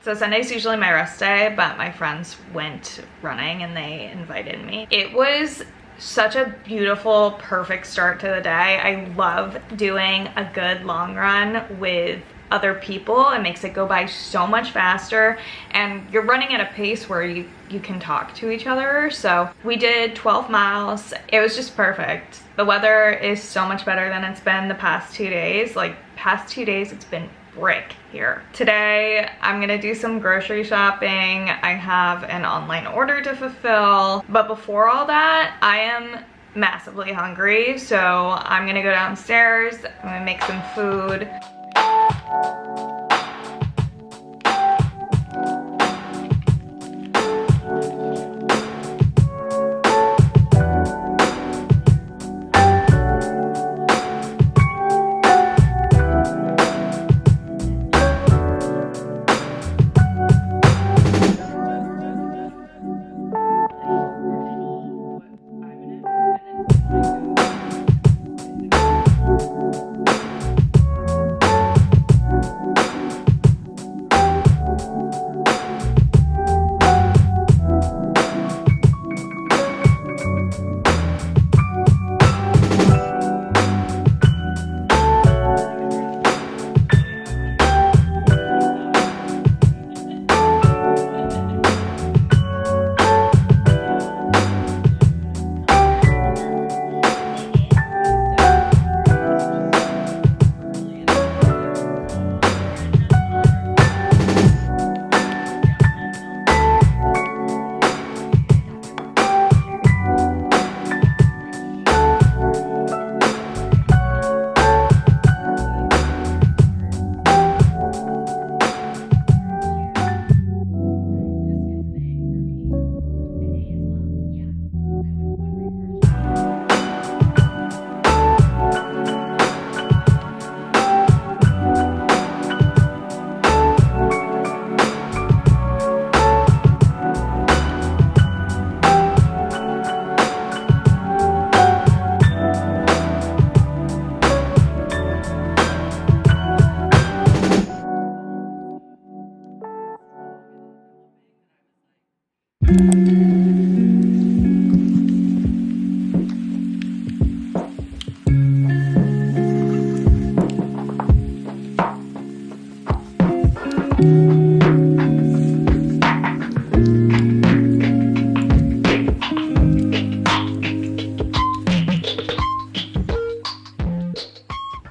So Sunday's usually my rest day, but my friends went running and they invited me. It was such a beautiful, perfect start to the day. I love doing a good long run with other people. It makes it go by so much faster, and you're running at a pace where you can talk to each other. So we did 12 miles. It was just perfect. The weather is so much better than it's been the past 2 days. Like, past 2 days it's been brick here. Today I'm gonna do some grocery shopping. I have an online order to fulfill, but before all that I am massively hungry, so I'm gonna go downstairs. I'm gonna make some food.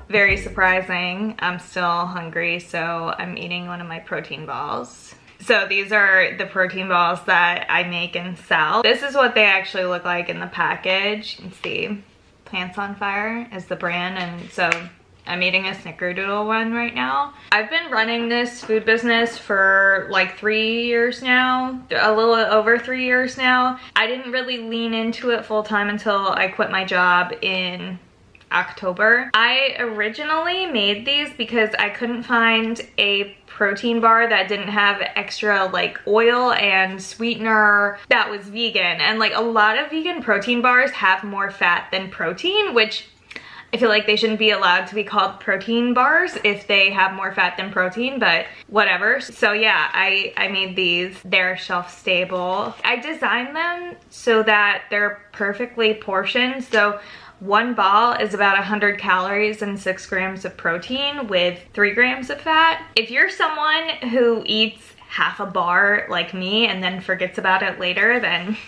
Very surprising, I'm still hungry, so I'm eating one of my protein balls. So these are the protein balls that I make and sell. This is what they actually look like in the package. You can see Plants on Fire is the brand, and so I'm eating a snickerdoodle one right now. I've been running this food business for like 3 years now, a little over 3 years now. I didn't really lean into it full time until I quit my job in October. I originally made these because I couldn't find a protein bar that didn't have extra like oil and sweetener that was vegan, and like a lot of vegan protein bars have more fat than protein, which I feel like they shouldn't be allowed to be called protein bars if they have more fat than protein, but whatever. So yeah, I made these. They're shelf stable. I designed them so that they're perfectly portioned. So one ball is about 100 calories and 6 grams of protein with 3 grams of fat. If you're someone who eats half a bar like me and then forgets about it later, then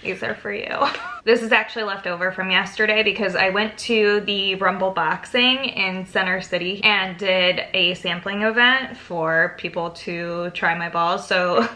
these are for you. This is actually left over from yesterday because I went to the Rumble Boxing in Center City and did a sampling event for people to try my balls. So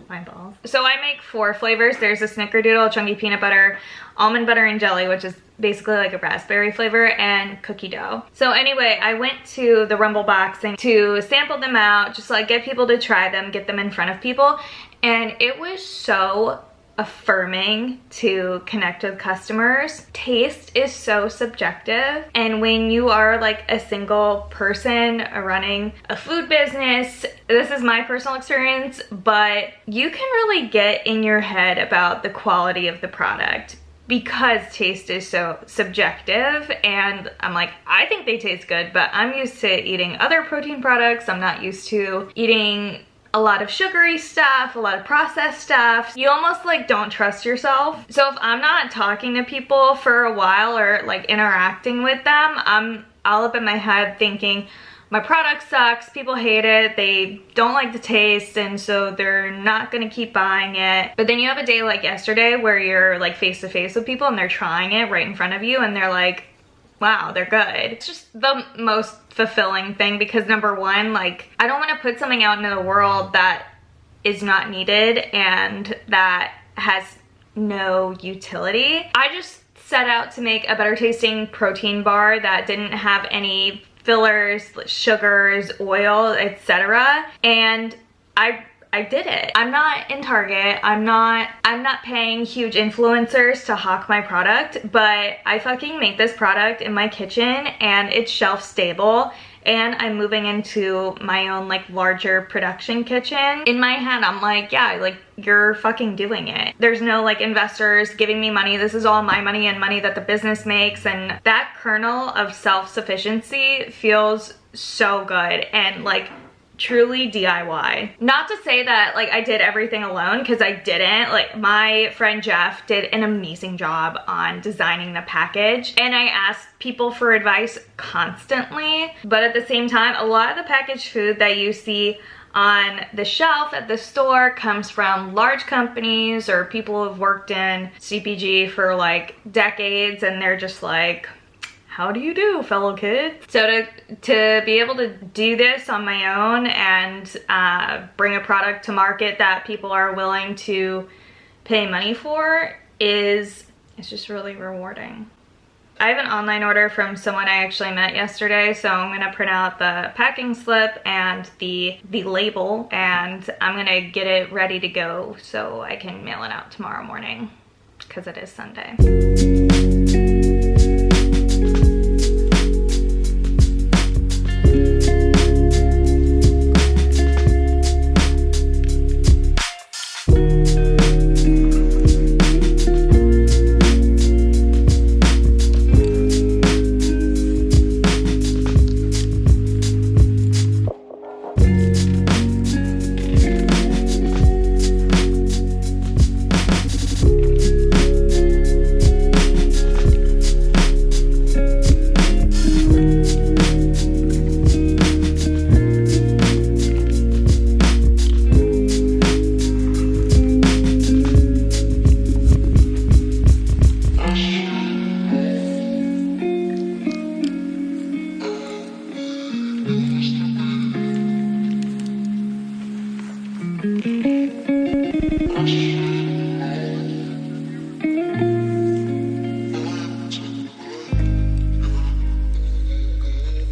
my balls. So I make 4 flavors. There's a snickerdoodle, chunky peanut butter, almond butter and jelly, which is basically like a raspberry flavor, and cookie dough. So anyway, I went to the Rumble Boxing to sample them out, just like get people to try them, get them in front of people. And it was so affirming to connect with customers. Taste is so subjective, and when you are like a single person running a food business, this is my personal experience, but you can really get in your head about the quality of the product because taste is so subjective, and I'm like, I think they taste good, but I'm used to eating other protein products. I'm not used to eating a lot of sugary stuff, a lot of processed stuff. You almost like don't trust yourself. So if I'm not talking to people for a while or like interacting with them, I'm all up in my head thinking, my product sucks, people hate it, they don't like the taste, and so they're not gonna keep buying it. But then you have a day like yesterday where you're like face to face with people and they're trying it right in front of you and they're like, wow, they're good. It's just the most fulfilling thing because number one, like, I don't wanna put something out into the world that is not needed and that has no utility. I just set out to make a better tasting protein bar that didn't have any fillers, sugars, oil, etc. And I did it. I'm not in Target. I'm not paying huge influencers to hawk my product, but I fucking make this product in my kitchen and it's shelf stable. And I'm moving into my own like larger production kitchen. In my head, I'm like, yeah, like you're fucking doing it. There's no like investors giving me money. This is all my money and money that the business makes. And that kernel of self-sufficiency feels so good and like truly DIY. Not to say that like I did everything alone, because I didn't. Like my friend Jeff did an amazing job on designing the package, and I asked people for advice constantly, but at the same time, a lot of the packaged food that you see on the shelf at the store comes from large companies or people who've worked in CPG for like decades, and they're just like, how do you do, fellow kids? So to be able to do this on my own and bring a product to market that people are willing to pay money for it's just really rewarding. I have an online order from someone I actually met yesterday, so I'm gonna print out the packing slip and the label, and I'm gonna get it ready to go so I can mail it out tomorrow morning because it is Sunday.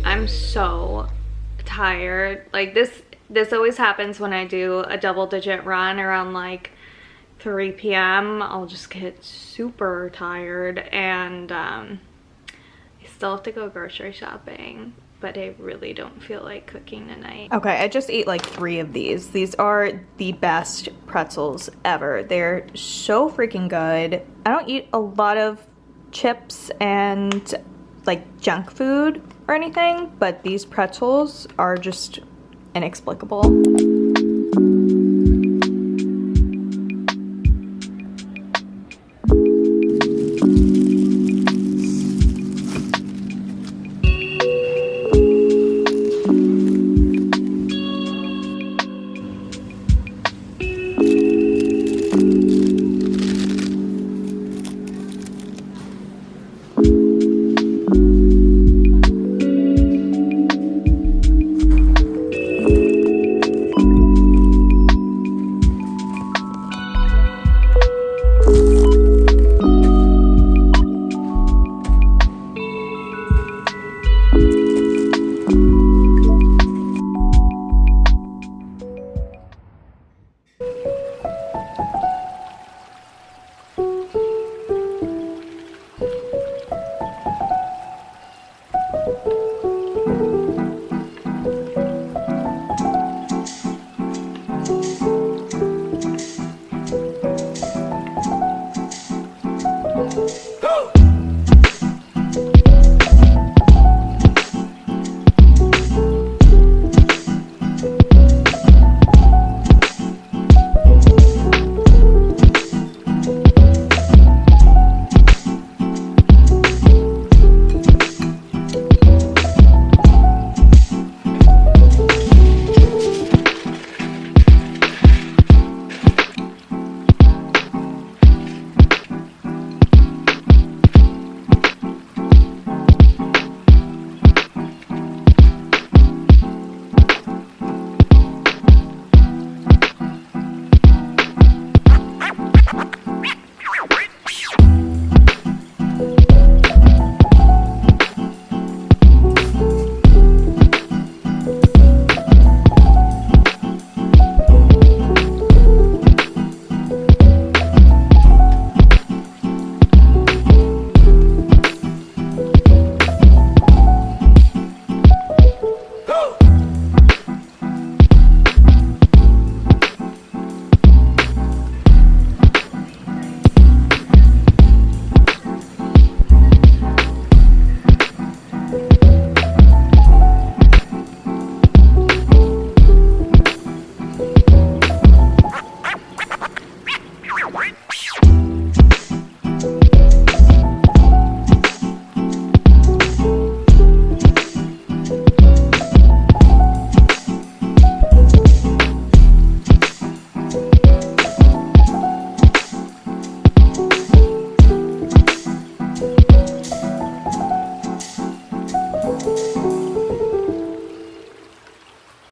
I'm so tired. Like this always happens when I do a double-digit run around like 3 p.m. I'll just get super tired, and I still have to go grocery shopping, but I really don't feel like cooking tonight. Okay, I just ate like 3 of these. These are the best pretzels ever. They're so freaking good. I don't eat a lot of chips and like junk food or anything, but these pretzels are just inexplicable.